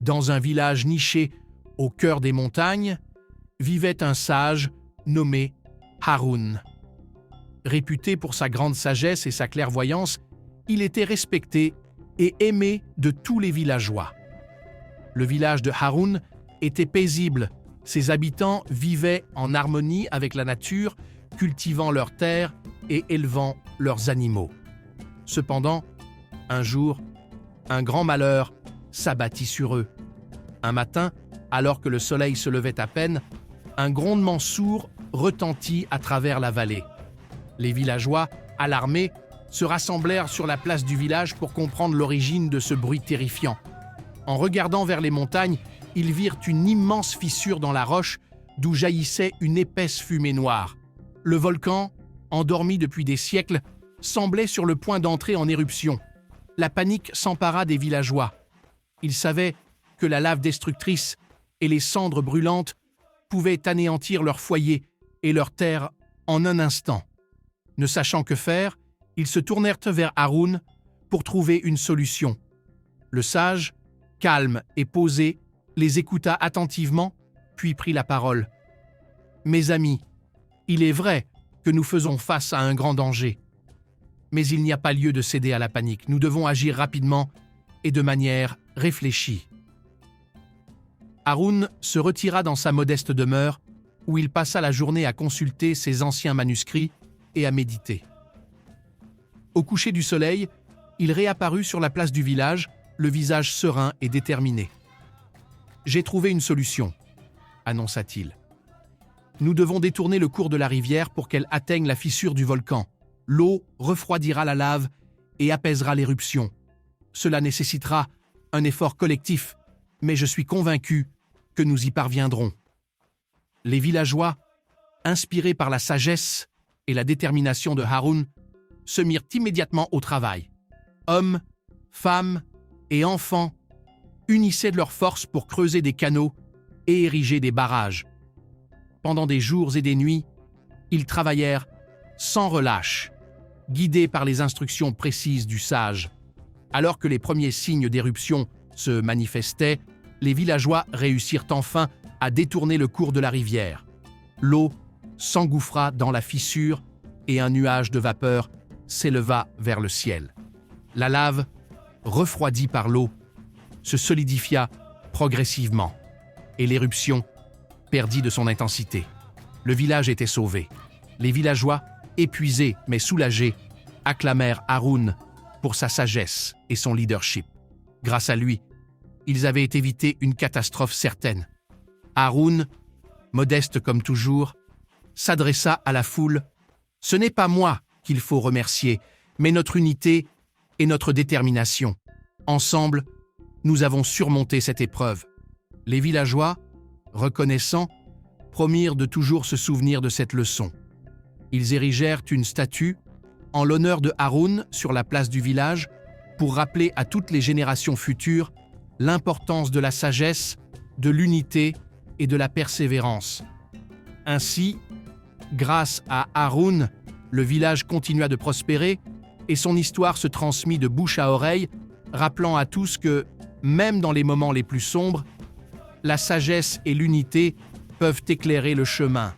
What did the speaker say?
Dans un village niché au cœur des montagnes, vivait un sage nommé Haroun. Réputé pour sa grande sagesse et sa clairvoyance, il était respecté et aimé de tous les villageois. Le village de Haroun était paisible. Ses habitants vivaient en harmonie avec la nature, cultivant leurs terres et élevant leurs animaux. Cependant, un jour, un grand malheur s'abattit sur eux. Un matin, alors que le soleil se levait à peine, un grondement sourd retentit à travers la vallée. Les villageois, alarmés, se rassemblèrent sur la place du village pour comprendre l'origine de ce bruit terrifiant. En regardant vers les montagnes, ils virent une immense fissure dans la roche d'où jaillissait une épaisse fumée noire. Le volcan, endormi depuis des siècles, semblait sur le point d'entrer en éruption. La panique s'empara des villageois. Ils savaient que la lave destructrice et les cendres brûlantes pouvaient anéantir leur foyer et leur terre en un instant. Ne sachant que faire, ils se tournèrent vers Haroun pour trouver une solution. Le sage, calme et posé, les écouta attentivement, puis prit la parole. « Mes amis, il est vrai que nous faisons face à un grand danger. Mais il n'y a pas lieu de céder à la panique. Nous devons agir rapidement et de manière réfléchie. » Haroun se retira dans sa modeste demeure, où il passa la journée à consulter ses anciens manuscrits et à méditer. Au coucher du soleil, il réapparut sur la place du village, le visage serein et déterminé. « J'ai trouvé une solution, » annonça-t-il. « Nous devons détourner le cours de la rivière pour qu'elle atteigne la fissure du volcan. L'eau refroidira la lave et apaisera l'éruption. Cela nécessitera un effort collectif, mais je suis convaincu que nous y parviendrons. » Les villageois, inspirés par la sagesse et la détermination de Haroun, se mirent immédiatement au travail. Hommes, femmes et enfants unissaient leurs forces pour creuser des canaux et ériger des barrages. Pendant des jours et des nuits, ils travaillèrent sans relâche, guidés par les instructions précises du sage. Alors que les premiers signes d'éruption se manifestaient, les villageois réussirent enfin à détourner le cours de la rivière. L'eau s'engouffra dans la fissure et un nuage de vapeur s'éleva vers le ciel. La lave, refroidie par l'eau, se solidifia progressivement et l'éruption perdit de son intensité. Le village était sauvé. Les villageois, épuisés mais soulagés, acclamèrent Haroun pour sa sagesse et son leadership. Grâce à lui, ils avaient évité une catastrophe certaine. Haroun, modeste comme toujours, s'adressa à la foule. « Ce n'est pas moi qu'il faut remercier, mais notre unité et notre détermination. Ensemble, nous avons surmonté cette épreuve. » Les villageois, reconnaissants, promirent de toujours se souvenir de cette leçon. Ils érigèrent une statue en l'honneur de Haroun sur la place du village pour rappeler à toutes les générations futures l'importance de la sagesse, de l'unité et de la persévérance. Ainsi, grâce à Haroun, le village continua de prospérer et son histoire se transmit de bouche à oreille, rappelant à tous que, même dans les moments les plus sombres, la sagesse et l'unité peuvent éclairer le chemin.